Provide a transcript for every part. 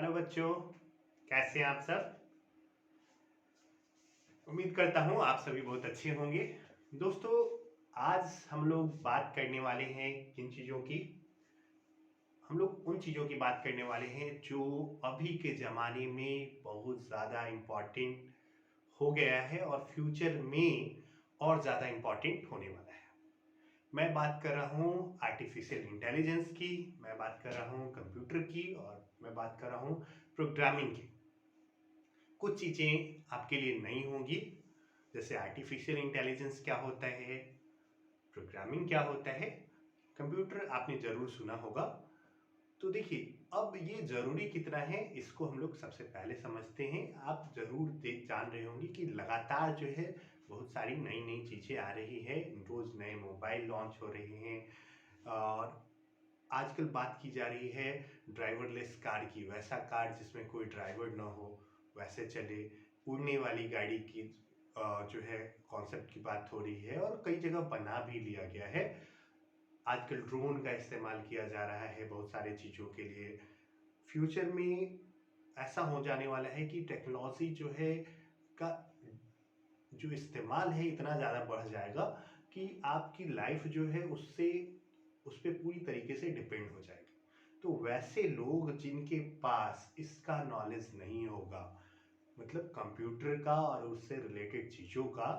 Hello बच्चों, कैसे हैं आप सब। उम्मीद करता हूँ आप सभी बहुत अच्छे होंगे। दोस्तों, आज हम लोग बात करने वाले हैं किन चीज़ों की। हम लोग उन चीज़ों की बात करने वाले हैं जो अभी के ज़माने में बहुत ज़्यादा इम्पॉर्टेंट हो गया है और फ्यूचर में और ज़्यादा इम्पॉर्टेंट होने वाला है। मैं बात कर रहा हूँ आर्टिफिशियल इंटेलिजेंस की, मैं बात कर रहा हूँ कंप्यूटर की और मैं बात कर रहा हूँ प्रोग्रामिंग की। कुछ चीज़ें आपके लिए नई होंगी, जैसे आर्टिफिशियल इंटेलिजेंस क्या होता है, प्रोग्रामिंग क्या होता है, कंप्यूटर आपने ज़रूर सुना होगा। तो देखिए, अब ये ज़रूरी कितना है इसको हम लोग सबसे पहले समझते हैं। आप ज़रूर देख जान रहे होंगे कि लगातार जो है बहुत सारी नई नई चीज़ें आ रही है, रोज़ नए मोबाइल लॉन्च हो रहे हैं और आजकल बात की जा रही है ड्राइवरलेस कार की। वैसा कार जिसमें कोई ड्राइवर ना हो, वैसे चले। उड़ने वाली गाड़ी की जो है कॉन्सेप्ट की बात हो रही है और कई जगह बना भी लिया गया है। आजकल ड्रोन का इस्तेमाल किया जा रहा है बहुत सारे चीज़ों के लिए। फ्यूचर में ऐसा हो जाने वाला है कि टेक्नोलॉजी जो है का जो इस्तेमाल है इतना ज़्यादा बढ़ जाएगा कि आपकी लाइफ जो है उससे उस पर पूरी तरीके से डिपेंड हो जाएगी। तो वैसे लोग जिनके पास इसका नॉलेज नहीं होगा, मतलब कंप्यूटर का और उससे रिलेटेड चीज़ों का,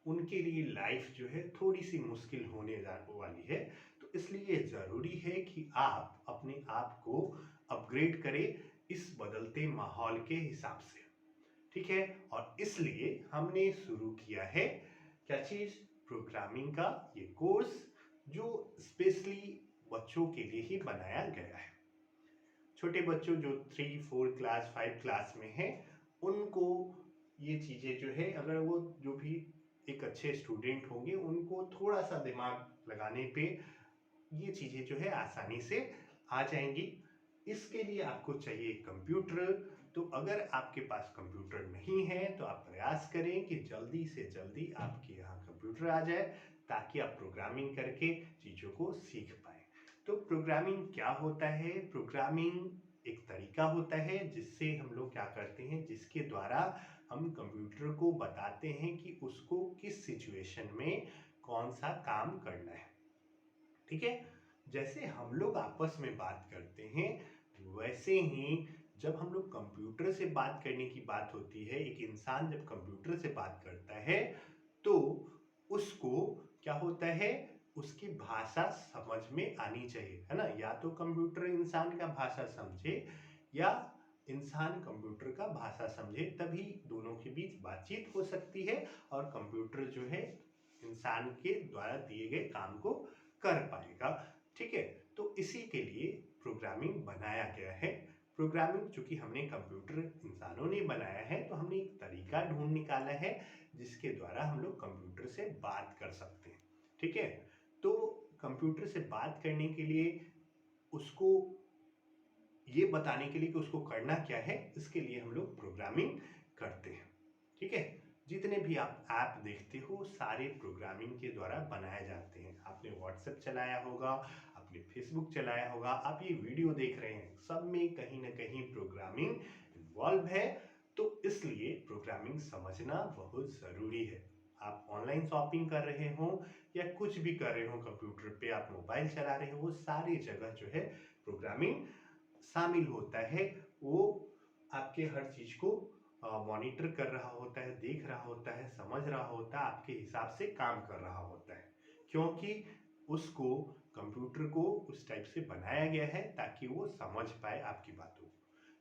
उनके लिए लाइफ जो है थोड़ी सी मुश्किल होने वाली है। तो इसलिए ज़रूरी है कि आप अपने आप को अपग्रेड करें इस बदलते माहौल के हिसाब से। ठीक है, और इसलिए हमने शुरू किया है क्या चीज़, प्रोग्रामिंग का ये कोर्स, जो स्पेशली बच्चों के लिए ही बनाया गया है। छोटे बच्चों जो 3, 4 क्लास 5 क्लास में हैं, उनको ये चीज़ें जो है, अगर वो जो भी एक अच्छे स्टूडेंट होंगे उनको थोड़ा सा दिमाग लगाने पे ये चीज़ें जो है आसानी से आ जाएंगी। इसके लिए आपको चाहिए कंप्यूटर। तो अगर आपके पास कंप्यूटर नहीं है तो आप प्रयास करें कि जल्दी से जल्दी आपके यहाँ कंप्यूटर आ जाए, ताकि आप प्रोग्रामिंग करके चीज़ों को सीख पाएँ। तो प्रोग्रामिंग क्या होता है? प्रोग्रामिंग एक तरीका होता है जिससे हम लोग क्या करते हैं, जिसके द्वारा हम कंप्यूटर को बताते हैं कि उसको किस सिचुएशन में कौन सा काम करना है। ठीक है, जैसे हम लोग आपस में बात करते हैं, वैसे ही जब हम लोग कंप्यूटर से बात करने की बात होती है, एक इंसान जब कंप्यूटर से बात करता है तो उसको क्या होता है, उसकी भाषा समझ में आनी चाहिए, है ना। या तो कंप्यूटर इंसान का भाषा समझे या इंसान कंप्यूटर का भाषा समझे, तभी दोनों के बीच बातचीत हो सकती है और कंप्यूटर जो है इंसान के द्वारा दिए गए काम को कर पाएगा। ठीक है, तो इसी के लिए प्रोग्रामिंग बनाया गया है। प्रोग्रामिंग चूंकि हमने कंप्यूटर इंसानों ने बनाया है, तो हमने एक तरीका ढूंढ निकाला है जिसके द्वारा हम लोग कंप्यूटर से बात कर सकते हैं। ठीक है, तो कंप्यूटर से बात करने के लिए उसको ये बताने के लिए कि उसको करना क्या है, इसके लिए हम लोग प्रोग्रामिंग करते हैं। ठीक है, जितने भी आप ऐप देखते हो सारे प्रोग्रामिंग के द्वारा बनाए जाते हैं। आपने व्हाट्सएप चलाया होगा, आपने फेसबुक चलाया होगा, आप ये वीडियो देख रहे हैं, सब में कहीं ना कहीं प्रोग्रामिंग इन्वॉल्व है। तो इसलिए प्रोग्रामिंग समझना बहुत ज़रूरी है। आप ऑनलाइन शॉपिंग कर रहे हो या कुछ भी कर रहे हो, कंप्यूटर पे आप मोबाइल चला रहे हो, वो सारी जगह जो है प्रोग्रामिंग शामिल होता है। वो आपके हर चीज़ को मॉनिटर कर रहा होता है, देख रहा होता है, समझ रहा होता है, आपके हिसाब से काम कर रहा होता है, क्योंकि उसको कंप्यूटर को उस टाइप से बनाया गया है ताकि वो समझ पाए आपकी बातों को।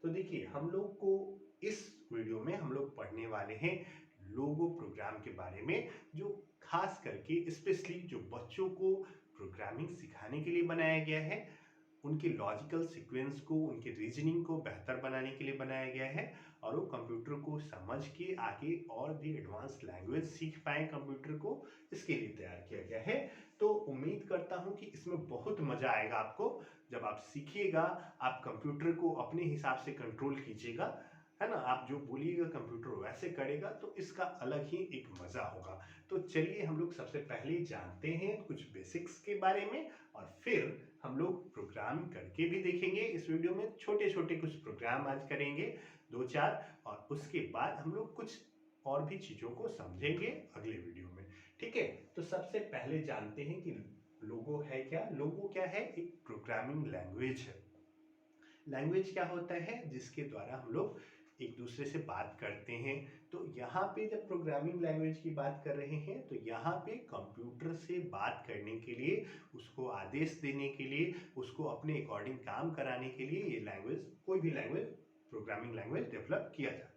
तो देखिए, हम लोग को इस वीडियो में हम लोग पढ़ने वाले हैं लोगो प्रोग्राम के बारे में, जो खास करके स्पेशली जो बच्चों को प्रोग्रामिंग सिखाने के लिए बनाया गया है, उनके लॉजिकल सीक्वेंस को, उनके रीजनिंग को बेहतर बनाने के लिए बनाया गया है और वो कंप्यूटर को समझ के आगे और भी एडवांस लैंग्वेज सीख पाए कंप्यूटर को, इसके लिए तैयार किया गया है। तो उम्मीद करता हूं कि इसमें बहुत मजा आएगा आपको। जब आप सीखिएगा, आप कंप्यूटर को अपने हिसाब से कंट्रोल कीजिएगा, है ना, आप जो बोलिएगा कंप्यूटर वैसे करेगा, तो इसका अलग ही एक मजा होगा। तो चलिए हम लोग सबसे पहले जानते हैं कुछ बेसिक्स के बारे में, और फिर हम लोग प्रोग्राम करके भी देखेंगे। इस वीडियो में छोटे छोटे कुछ प्रोग्राम आज करेंगे, 2-4, और उसके बाद हम लोग कुछ और भी चीजों को समझेंगे अगले वीडियो में। ठीक है, तो सबसे पहले जानते हैं कि लोगो है क्या। लोगो क्या है? एक प्रोग्रामिंग लैंग्वेज है। लैंग्वेज क्या होता है? जिसके द्वारा हम लोग एक दूसरे से बात करते हैं। तो यहाँ पे जब प्रोग्रामिंग लैंग्वेज की बात कर रहे हैं, तो यहाँ पे कंप्यूटर से बात करने के लिए, उसको आदेश देने के लिए, उसको अपने अकॉर्डिंग काम कराने के लिए ये लैंग्वेज, कोई भी लैंग्वेज, प्रोग्रामिंग लैंग्वेज डेवलप किया जाता है।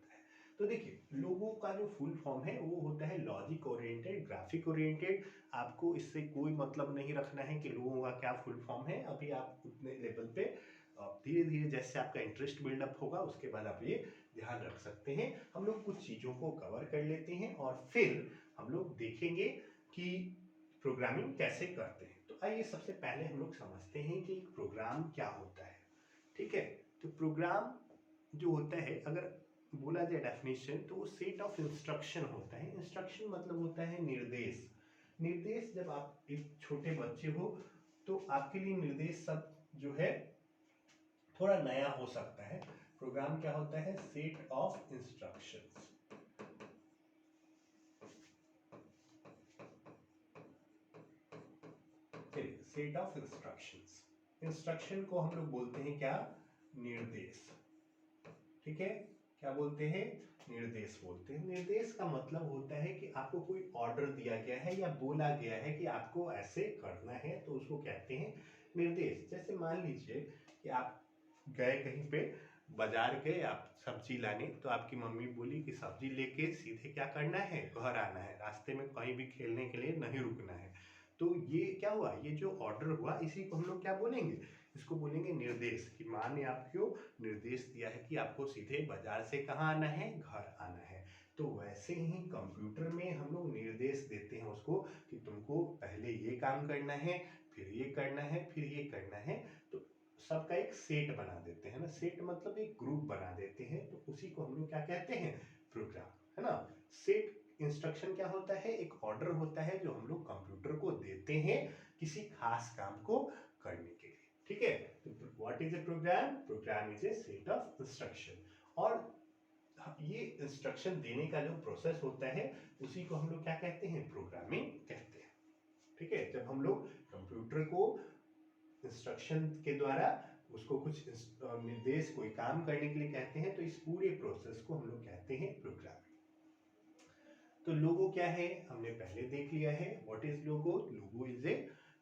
तो देखिए, लोगों का जो फुल फॉर्म है वो होता है लॉजिक ओरिएंटेड, ग्राफिक ओरिएंटेड। आपको इससे कोई मतलब नहीं रखना है कि लोगों का क्या फुल फॉर्म है। अभी आप उतने लेवल पे धीरे धीरे जैसे आपका इंटरेस्ट बिल्डअप होगा, उसके बाद आप ये ध्यान रख सकते हैं। हम लोग कुछ चीज़ों को कवर कर लेते हैं और फिर हम लोग देखेंगे कि प्रोग्रामिंग कैसे करते हैं। तो आइए सबसे पहले हम लोग समझते हैं कि प्रोग्राम क्या होता है। ठीक है, तो प्रोग्राम जो होता है, अगर बोला जाए डेफिनेशन, तो वो सेट ऑफ इंस्ट्रक्शन होता है। इंस्ट्रक्शन मतलब होता है निर्देश। निर्देश, जब आप एक छोटे बच्चे हो तो आपके लिए निर्देश सब जो है थोड़ा नया हो सकता है। प्रोग्राम क्या होता है? Set of instructions. चलिए, सेट ऑफ इंस्ट्रक्शंस, इंस्ट्रक्शन को हम लोग बोलते हैं क्या? निर्देश। ठीक है, क्या बोलते हैं? निर्देश बोलते हैं। निर्देश का मतलब होता है कि आपको कोई ऑर्डर दिया गया है या बोला गया है कि आपको ऐसे करना है, तो उसको कहते हैं निर्देश। जैसे मान लीजिए कि आप गए कहीं पे, बाजार गए आप सब्जी लाने, तो आपकी मम्मी बोली कि सब्जी लेके सीधे क्या करना है? घर आना है, रास्ते में कहीं भी खेलने के लिए नहीं रुकना है। तो ये क्या हुआ? ये जो ऑर्डर हुआ, इसी को हम लोग क्या बोलेंगे? इसको बोलेंगे निर्देश। कि माँ ने आपको निर्देश दिया है कि आपको सीधे बाजार से कहाँ आना है? घर आना है। तो वैसे ही कंप्यूटर में हम लोग निर्देश देते हैं उसको कि तुमको पहले ये काम करना है, फिर ये करना है, फिर ये करना है। तो सबका एक सेट बना देते हैं ना। सेट मतलब एक ग्रुप बना देते हैं, तो उसी को हम लोग क्या कहते हैं? प्रोग्राम, है ना। सेट इंस्ट्रक्शन क्या होता है? एक ऑर्डर होता है जो हम लोग कंप्यूटर को देते हैं किसी खास काम को करने के लिए। ठीक है, तो what is a program? Program is a set of instruction. और ये इंस्ट्रक्शन देने का जो प्रोसेस होता है, उसी को हम लोग क्या कहते हैं? प्रोग्रामिंग कहते हैं। ठीक है, जब हम लोग कंप्यूटर को इंस्ट्रक्शन के द्वारा उसको कुछ निर्देश, कोई काम करने के लिए कहते हैं, तो इस पूरे प्रोसेस को हम लोग कहते हैं प्रोग्रामिंग। तो लोगो क्या है? हमने पहले देख लिया है। What is logo? Logo is a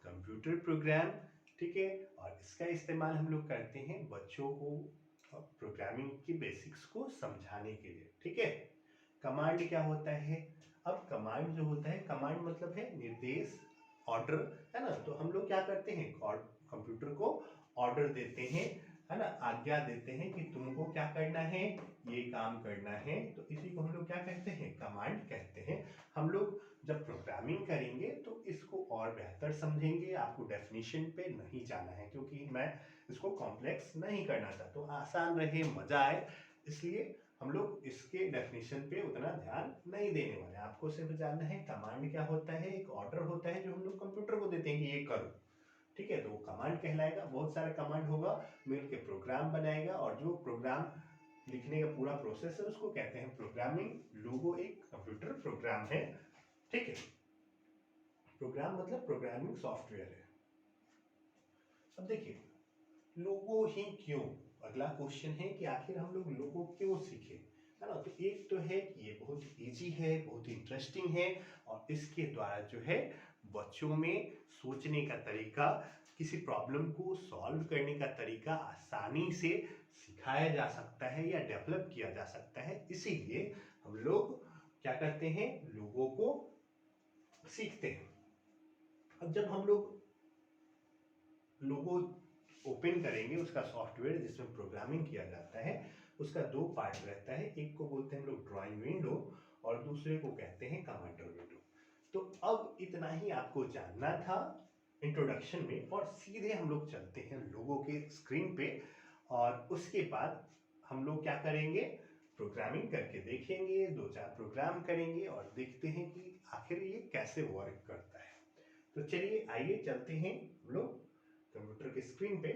computer program. ठीक है, और इसका इस्तेमाल हम लोग करते हैं बच्चों को प्रोग्रामिंग की बेसिक्स को समझाने के लिए। ठीक है, कमांड क्या होता है? अब कमांड जो होता है, कमांड मतलब है निर्देश, ऑर्डर, है ना। तो हम लोग क्या करते हैं? कंप्यूटर को ऑर्डर देते हैं, है ना, आज्ञा देते हैं कि तुमको क्या करना है? ये काम करना है। तो इसी को हम लोग क्या कहते हैं? कमांड कहते हैं। हम लोग जब प्रोग्रामिंग करेंगे तो इसको और बेहतर समझेंगे। आपको डेफिनेशन पे नहीं जाना है, क्योंकि मैं इसको कॉम्प्लेक्स नहीं करना चाहता हूँ, आसान रहे, मजा आए, इसलिए हम लोग इसके डेफिनेशन पे उतना ध्यान नहीं देने वाले। आपको सिर्फ जानना है कमांड क्या होता है। एक ऑर्डर होता है जो हम लोग कंप्यूटर को देते हैं कि ये करो। ठीक है, तो वो कमांड कहलाएगा। बहुत सारा कमांड होगा, मिलके प्रोग्राम बनाएगा, और जो प्रोग्राम लिखने का पूरा प्रोसेस है उसको कहते हैं प्रोग्रामिंग। लोगो एक कंप्यूटर प्रोग्राम है। ठीक है, प्रोग्राम मतलब प्रोग्रामिंग सॉफ्टवेयर है। अब देखिए, लोगो ही क्यों? अगला क्वेश्चन है कि आखिर हम लोग लोगो क्यों सीखे, है ना। तो एक तो है कि ये बहुत इजी है, बहुत इंटरेस्टिंग है, और इसके द्वारा जो है बच्चों में सोचने का तरीका, किसी प्रॉब्लम को सॉल्व करने का तरीका आसानी से सिखाया जा सकता है या डेवलप किया जा सकता है। इसीलिए हम लोग क्या करते हैं? लोगों को सीखते हैं। अब जब हम लोग लोगो ओपन करेंगे, उसका सॉफ्टवेयर जिसमें प्रोग्रामिंग किया जाता है, उसका दो पार्ट रहता है। एक को बोलते हैं हम लोग ड्राइंग विंडो, और दूसरे को कहते हैं कमांडर विंडो। तो अब इतना ही आपको जानना था इंट्रोडक्शन में, और सीधे हम लोग चलते हैं लोगों के स्क्रीन पे। और उसके बाद हम लोग क्या करेंगे? प्रोग्रामिंग करके देखेंगे, 2-4 प्रोग्राम करेंगे और देखते हैं कि आखिर ये कैसे वर्क करता है। तो चलिए आइए चलते हैं हम लोग कंप्यूटर की स्क्रीन पे।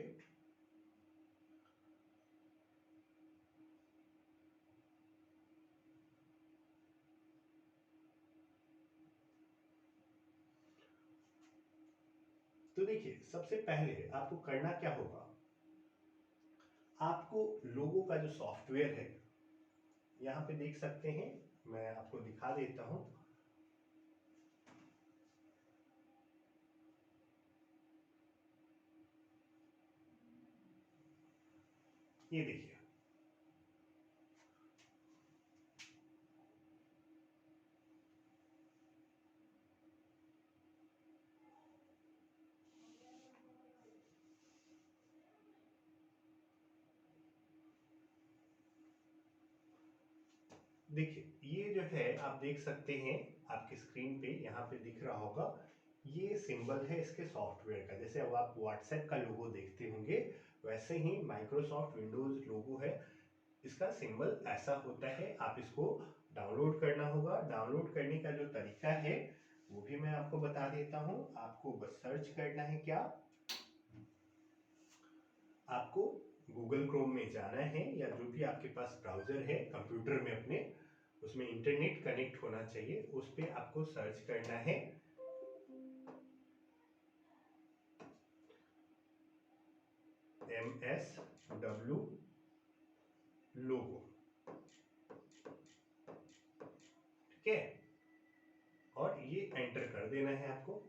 तो देखिए सबसे पहले आपको करना क्या होगा, आपको लोगो का जो सॉफ्टवेयर है यहाँ पे देख सकते हैं, मैं आपको दिखा देता हूं। ये देखिए, देखिए ये जो है आप देख सकते हैं आपकी स्क्रीन पे यहाँ पे दिख रहा होगा, ये सिंबल है इसके सॉफ्टवेयर का। जैसे अब आप व्हाट्सएप का लोगो देखते होंगे वैसे ही माइक्रोसॉफ्ट विंडोज लोगो है, इसका सिंबल ऐसा होता है। आप इसको डाउनलोड करना होगा। डाउनलोड करने का जो तरीका है वो भी मैं आपको बता देता हूँ। आपको बस सर्च करना है, क्या आपको गूगल क्रोम में जाना है या जो भी आपके पास ब्राउजर है कंप्यूटर में अपने, उसमें इंटरनेट कनेक्ट होना चाहिए, उस पर आपको सर्च करना है MSW लोगो, ठीक है। और ये एंटर कर देना है आपको।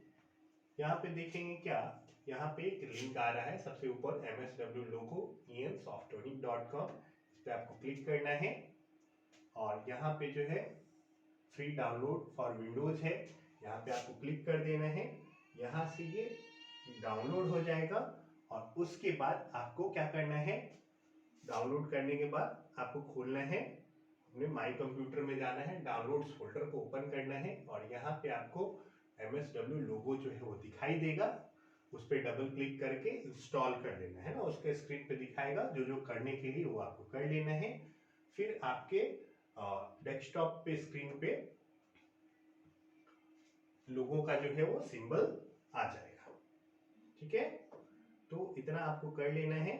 यहाँ पे देखेंगे क्या, यहाँ पे एक लिंक आ रहा है सबसे ऊपर, MSW लोगो ensoftonic.com, इस पे आपको क्लिक करना है और यहाँ पे जो है फ्री डाउनलोड फॉर विंडोज है, यहाँ पे आपको क्लिक कर देना है। यहाँ से ये डाउनलोड हो जाएगा और उसके बाद आपको क्या करना है, डाउनलोड करने के बाद आपको खोलना है, अपने माई कंप्यूटर में जाना है, डाउनलोड्स फोल्डर को ओपन करना है और यहाँ पे आपको MSW लोगो जो है वो दिखाई देगा, उस पर डबल क्लिक करके इंस्टॉल कर लेना है ना, उसके स्क्रीन पे दिखाएगा जो जो करने के लिए वो आपको कर लेना है। फिर आपके डेस्कटॉप पे स्क्रीन पे लोगों का जो है वो सिंबल आ जाएगा, ठीक है। तो इतना आपको कर लेना है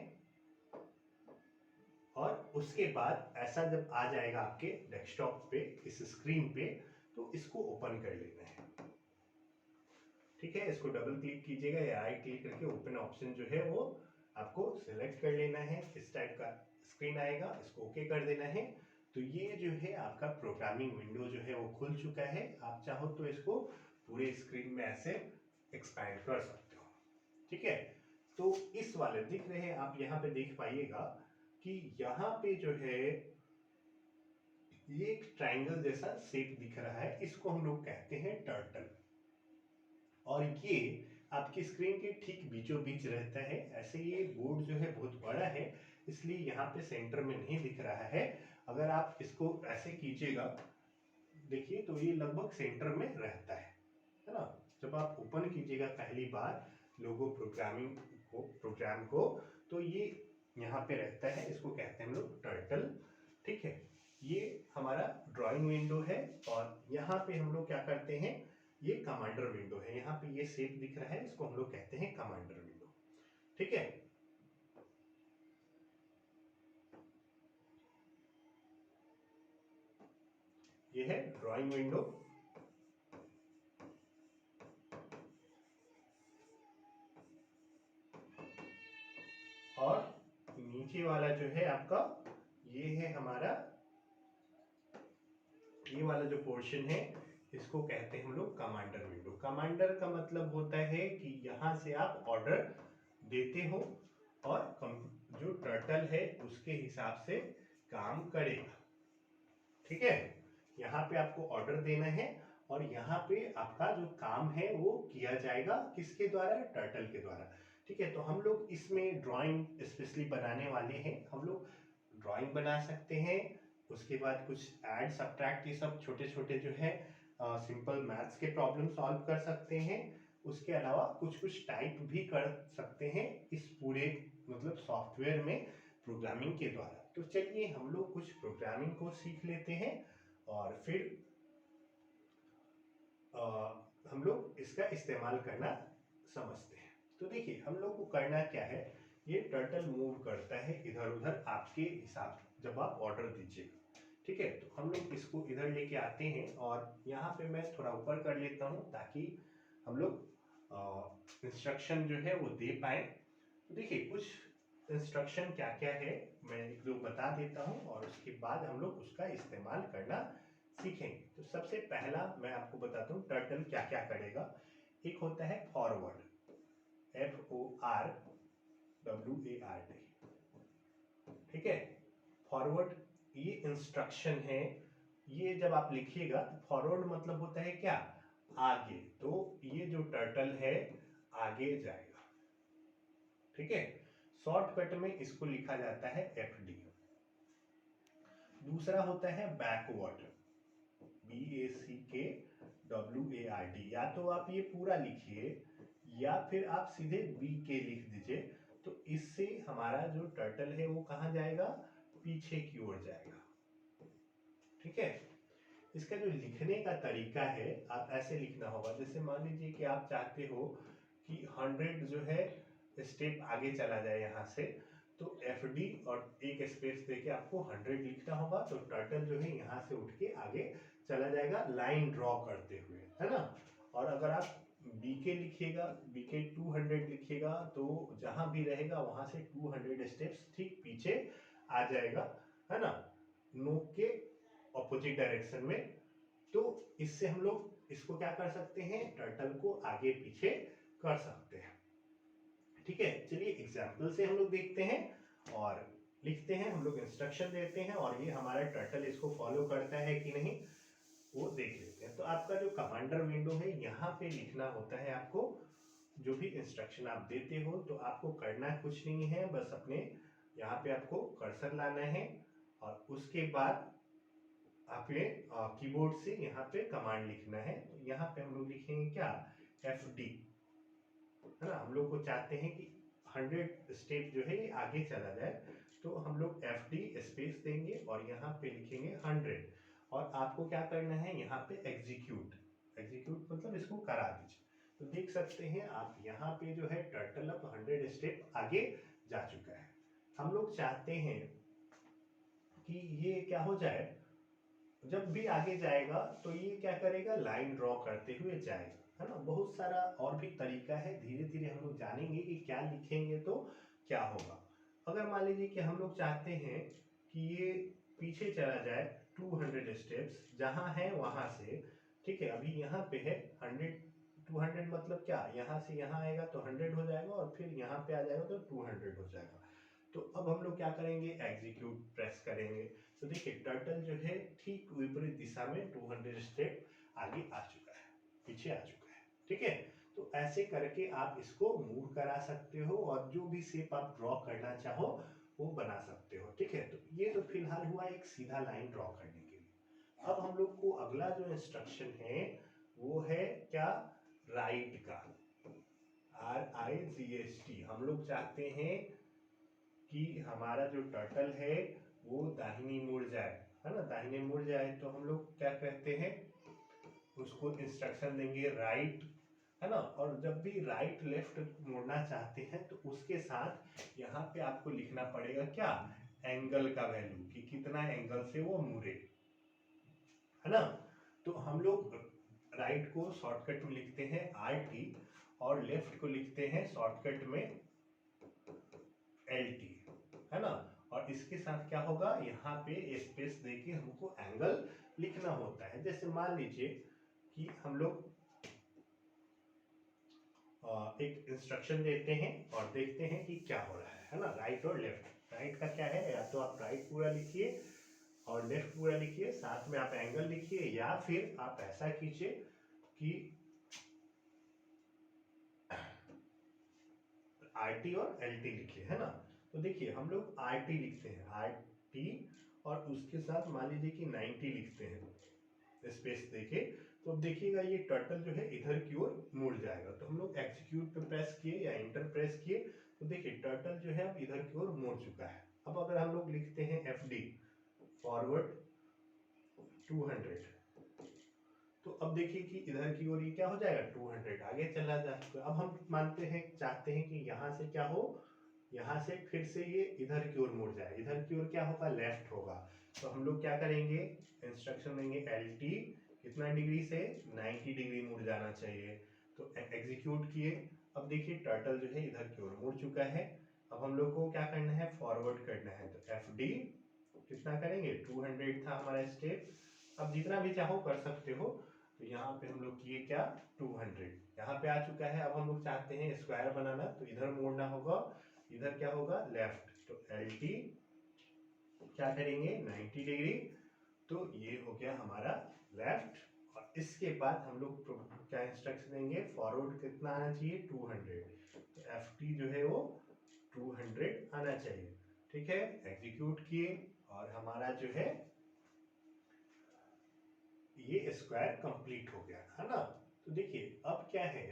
और उसके बाद ऐसा जब आ जाएगा आपके डेस्कटॉप पे इस स्क्रीन पे, तो इसको ओपन कर लेना है, ठीक है। इसको डबल क्लिक कीजिएगा या राइट क्लिक करके ओपन ऑप्शन जो है वो आपको सिलेक्ट कर लेना है। इस टाइप का स्क्रीन आएगा, इसको ओके कर देना है। तो ये जो है आपका प्रोग्रामिंग विंडो जो है वो खुल चुका है। आप चाहो तो इसको पूरे स्क्रीन में ऐसे एक्सपैंड कर सकते हो, ठीक है। तो इस वाले दिख रहे हैं, आप यहाँ पे देख पाइएगा कि यहाँ पे जो है ये एक ट्रायंगल जैसा शेप दिख रहा है, इसको हम लोग कहते हैं टर्टल। और ये आपकी स्क्रीन के ठीक बीचों बीच रहता है। ऐसे ये बोर्ड जो है बहुत बड़ा है, इसलिए यहाँ पे सेंटर में नहीं दिख रहा है। अगर आप इसको ऐसे कीजिएगा, देखिए तो ये लगभग सेंटर में रहता है ना। जब आप ओपन कीजिएगा पहली बार लोगो प्रोग्राम को, तो ये यहाँ पे रहता है, इसको कहते हैं हम लोग टर्टल, ठीक है। ये हमारा ड्राइंग विंडो है और यहाँ पे हम लोग क्या करते हैं, ये कमांडर विंडो है। यहाँ पे ये शेप दिख रहा है, इसको हम लोग कहते हैं कमांडर विंडो, ठीक है। ये है ड्राइंग विंडो और नीचे वाला जो है आपका ये है हमारा, ये वाला जो पोर्शन है इसको कहते हैं हम लोग कमांडर विंडो। कमांडर का मतलब होता है कि यहाँ से आप ऑर्डर देते हो और जो टर्टल है उसके हिसाब से काम करेगा, ठीक है। यहाँ पे आपको ऑर्डर देना है और यहाँ पे आपका जो काम है वो किया जाएगा, किसके द्वारा, टर्टल के द्वारा, ठीक है। तो हम लोग इसमें ड्राइंग स्पेशली बनाने वाले हैं। हम लोग ड्राइंग बना सकते हैं, उसके बाद कुछ ऐड सब्ट्रैक्ट ये सब छोटे छोटे जो है सिंपल मैथ्स के प्रॉब्लम सॉल्व कर सकते हैं। उसके अलावा कुछ कुछ टाइप भी कर सकते हैं इस पूरे मतलब सॉफ्टवेयर में, प्रोग्रामिंग के द्वारा। तो चलिए हम लोग कुछ प्रोग्रामिंग को सीख लेते हैं और फिर हम लोग इसका इस्तेमाल करना समझते हैं। तो देखिए हम लोग को करना क्या है, ये टर्टल मूव करता है इधर उधर आपके हिसाब जब आप ऑर्डर दीजिए, ठीक है। तो हम लोग इसको इधर लेके आते हैं और यहाँ पे मैं थोड़ा ऊपर कर लेता हूँ ताकि हम लोग इंस्ट्रक्शन जो है वो दे पाए। तो देखिए कुछ इंस्ट्रक्शन क्या क्या है मैं एक दो बता देता हूँ और उसके बाद हम लोग उसका इस्तेमाल करना सीखेंगे। तो सबसे पहला मैं आपको बताता हूँ टर्टल क्या क्या करेगा। एक होता है फॉरवर्ड, FORWARD, ठीक है। फॉरवर्ड ये इंस्ट्रक्शन है, ये जब आप लिखिएगा तो फॉरवर्ड मतलब होता है क्या, आगे। तो ये जो टर्टल है आगे जाएगा, ठीक है। शॉर्टकट में इसको लिखा जाता है FD। दूसरा होता है बैकवर्ड, BACKWARD। या तो आप ये पूरा लिखिए या फिर आप सीधे BK लिख दीजिए। तो इससे हमारा जो टर्टल है वो कहाँ जाएगा, पीछे की ओर जाएगा, ठीक है। इसका जो लिखने का तरीका है आप ऐसे लिखना होगा, जैसे मान लीजिए कि आप चाहते हो कि 100 जो है स्टेप आगे चला जाए यहाँ से, तो FD और एक स्पेस देके आपको 100 लिखना होगा। तो टर्टल जो है यहाँ से उठ के आगे चला जाएगा लाइन ड्रॉ करते हुए, है ना। और अगर आप BK लिखिएगा, BK 200 लिखिएगा, तो जहां भी रहेगा वहां से 200 स्टेप्स ठीक पीछे आ जाएगा, है ना, नोक के ऑपोजिट डायरेक्शन में। तो इससे हम लोग इसको क्या कर सकते हैं, टर्टल को आगे पीछे कर सकते हैं, ठीक है। चलिए एग्जाम्पल से हम लोग देखते हैं और लिखते हैं, हम लोग इंस्ट्रक्शन देते हैं और ये हमारा टर्टल इसको फॉलो करता है कि नहीं वो देख लेते हैं। तो आपका जो कमांडर विंडो है यहाँ पे लिखना होता है आपको, जो भी इंस्ट्रक्शन आप देते हो तो आपको करना कुछ नहीं है, बस अपने यहाँ पे आपको कर्सर लाना है और उसके बाद आपने कीबोर्ड से यहाँ पे कमांड लिखना है। तो यहाँ पे हम लोग लिखेंगे क्या, FD, है ना। हम लोग को चाहते हैं कि 100 स्टेप जो है ये आगे चला जाए, तो हम लोग FD स्पेस देंगे और यहाँ पे लिखेंगे 100 और आपको क्या करना है यहाँ पे एग्जीक्यूट, एग्जीक्यूट मतलब इसको करा दीजिए। तो देख सकते हैं आप यहाँ पे जो है टर्टल अब 100 स्टेप आगे जा चुका है। हम लोग चाहते हैं कि ये क्या हो जाए, जब भी आगे जाएगा तो ये क्या करेगा, लाइन ड्रॉ करते हुए जाएगा, है ना। बहुत सारा और भी तरीका है, धीरे धीरे हम लोग जानेंगे कि क्या लिखेंगे तो क्या होगा। अगर मान लीजिए कि हम लोग चाहते हैं कि ये पीछे चला जाए 200 स्टेप्स जहां है वहां से, ठीक है। अभी यहाँ पे है 100, 200 मतलब क्या, यहाँ से यहाँ आएगा तो 100 हो जाएगा और फिर यहाँ पे आ जाएगा तो 200 हो जाएगा। तो अब हम लोग क्या करेंगे, एग्जीक्यूट प्रेस करेंगे। तो देखिए टर्टल जो है ठीक विपरीत दिशा में 200 स्टेप आगे आ चुका है, पीछे आ चुका है, ठीक है। तो ऐसे करके आप इसको मूव करा सकते हो और जो भी शेप आप ड्रॉ करना चाहो वो बना सकते हो, ठीक है। तो ये तो फिलहाल हुआ एक सीधा लाइन ड्रॉ करने के लिए। अब हम लोग को अगला जो इंस्ट्रक्शन है वो है क्या, राइट का, RIGHT। हम लोग चाहते हैं कि हमारा जो टर्टल है वो दाहिनी मुड़ जाए, है ना, दाहिने मुड़ जाए। तो हम लोग क्या कहते हैं, उसको इंस्ट्रक्शन देंगे राइट, है ना। और जब भी राइट लेफ्ट मुड़ना चाहते हैं तो उसके साथ यहाँ पे आपको लिखना पड़ेगा क्या, एंगल का वैल्यू, कि कितना एंगल से वो मुड़े, है ना। तो हम लोग राइट को शॉर्टकट में लिखते हैं RT और लेफ्ट को लिखते हैं शॉर्टकट में LT, है ना। और इसके साथ क्या होगा, यहाँ पे स्पेस देके हमको एंगल लिखना होता है। जैसे मान लीजिए कि हम लोग एक इंस्ट्रक्शन देते हैं और देखते हैं कि क्या हो रहा है ना, राइट और लेफ्ट। राइट का क्या है, या तो आप राइट पूरा लिखिए और लेफ्ट पूरा लिखिए, साथ में आप एंगल लिखिए, या फिर आप ऐसा कीजिए कि RT और LT लिखिए, है ना। तो देखिए हम लोग RT लिखते हैं, RT और उसके साथ मान लीजिए कि 90 लिखते हैं स्पेस देके। तो अब देखिएगा ये टर्टल जो है इधर की ओर मुड़ जाएगा। तो हम लोग एग्जीक्यूट पे प्रेस किए या इंटर प्रेस किए तो देखिए टर्टल जो है अब इधर की ओर मुड़ चुका है। अब अगर हम लोग लिखते हैं FD फॉरवर्ड 200, तो अब देखिए कि इधर की ओर ये क्या हो जाएगा 200 आगे चला जाएगा। अब हम मानते हैं चाहते हैं कि यहाँ से क्या हो, यहाँ से फिर से ये इधर की ओर मुड़ जाए। इधर की ओर क्या होगा, लेफ्ट होगा। तो हम लोग क्या करेंगे, इंस्ट्रक्शन देंगे LT कितना डिग्री से 90 डिग्री मुड़ जाना चाहिए। तो एग्जीक्यूट किए। अब देखिए टर्टल जो है इधर की ओर मुड़ चुका है। अब हम लोग को क्या करना है, फॉरवर्ड करना है। तो FD कितना करेंगे 200 था हमारा स्टेप। अब जितना भी चाहो कर सकते हो। तो यहाँ पे हम लोग किए क्या 200, यहाँ पे आ चुका है। अब हम लोग चाहते हैं स्क्वायर बनाना, तो इधर मोड़ना होगा, इधर क्या होगा लेफ्ट। तो LT क्या करेंगे 90 डिग्री। तो ये हो गया हमारा लेफ्ट। और इसके बाद हम लोग क्या इंस्ट्रक्शन देंगे, फॉरवर्ड कितना आना चाहिए 200। तो FT जो है वो 200 आना चाहिए। ठीक है, एग्जीक्यूट किए और हमारा जो है ये स्क्वायर कंप्लीट हो गया है ना। तो देखिए अब क्या है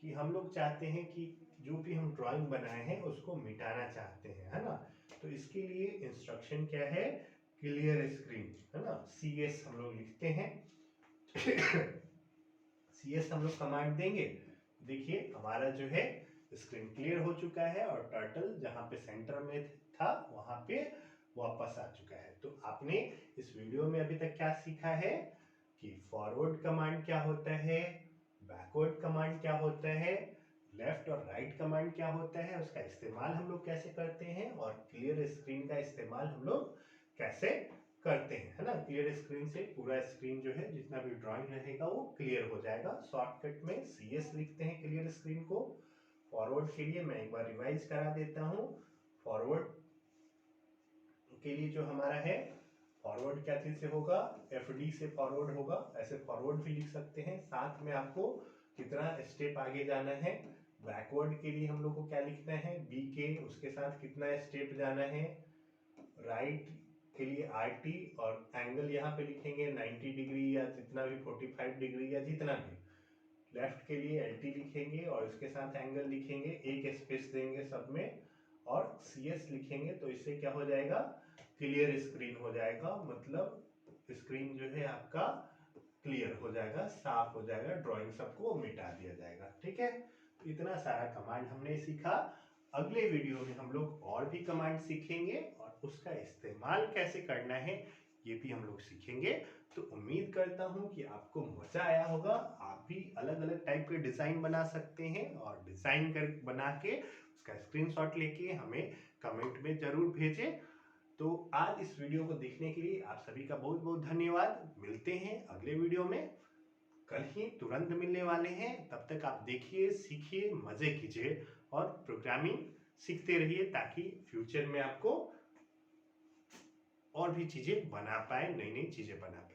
कि हम लोग चाहते हैं कि जो भी हम ड्राइंग बनाए हैं उसको मिटाना चाहते हैं, है ना। तो इसके लिए इंस्ट्रक्शन क्या है, क्लियर स्क्रीन, है ना। CS हम लोग लिखते हैं CS हम लोग कमांड देंगे। देखिए हमारा जो है स्क्रीन क्लियर हो चुका है और टर्टल जहां पे सेंटर में था वहां पे वापस आ चुका है। तो आपने इस वीडियो में अभी तक क्या सीखा है कि फॉरवर्ड कमांड क्या होता है, बैकवर्ड कमांड क्या होता है, लेफ्ट और राइट कमांड क्या होता है, उसका इस्तेमाल हम लोग कैसे करते हैं, और क्लियर स्क्रीन का इस्तेमाल हम लोग कैसे करते हैं, है ना। क्लियर स्क्रीन से पूरा स्क्रीन जो है जितना भी ड्राइंग रहेगा वो क्लियर हो जाएगा। शॉर्टकट में CS लिखते हैं क्लियर स्क्रीन को। फॉरवर्ड के लिए मैं एक बार रिवाइज करा देता हूँ। फॉरवर्ड के लिए जो हमारा है, फॉरवर्ड क्या चीज से होगा, FD से फॉरवर्ड होगा। ऐसे फॉरवर्ड भी लिख सकते हैं, साथ में आपको कितना स्टेप आगे जाना है। बैकवर्ड के लिए हम लोग को क्या लिखना है, BK, उसके साथ कितना स्टेप जाना है। राइट के लिए RT और एंगल यहाँ पे लिखेंगे 90 डिग्री या जितना भी 45 डिग्री या जितना भी। लेफ्ट के लिए LT लिखेंगे और इसके साथ एंगल लिखेंगे, एक स्पेस देंगे सब में और CS लिखेंगे। तो इससे क्या हो जाएगा, क्लियर स्क्रीन हो जाएगा। मतलब स्क्रीन जो है आपका क्लियर हो जाएगा, साफ हो जाएगा, ड्राइंग सबको मिटा दिया जाएगा। ठीक है, तो इतना सारा कमांड हमने सीखा। अगले वीडियो में हम लोग और भी कमांड सीखेंगे और उसका इस्तेमाल कैसे करना है ये भी हम लोग सीखेंगे। तो उम्मीद करता हूं कि आपको मजा आया होगा। आप भी अलग अलग टाइप के डिजाइन बना सकते हैं और डिजाइन कर बना के उसका स्क्रीनशॉट लेके हमें कमेंट में जरूर भेजें। तो आज इस वीडियो को देखने के लिए आप सभी का बहुत बहुत धन्यवाद। मिलते हैं अगले वीडियो में, कल ही तुरंत मिलने वाले हैं। तब तक आप देखिए, सीखिए, मजे कीजिए और प्रोग्रामिंग सीखते रहिए ताकि फ्यूचर में आपको और भी चीजें बना पाए, नई नई चीजें बना पाए।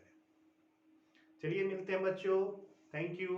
चलिए मिलते हैं बच्चों, थैंक यू।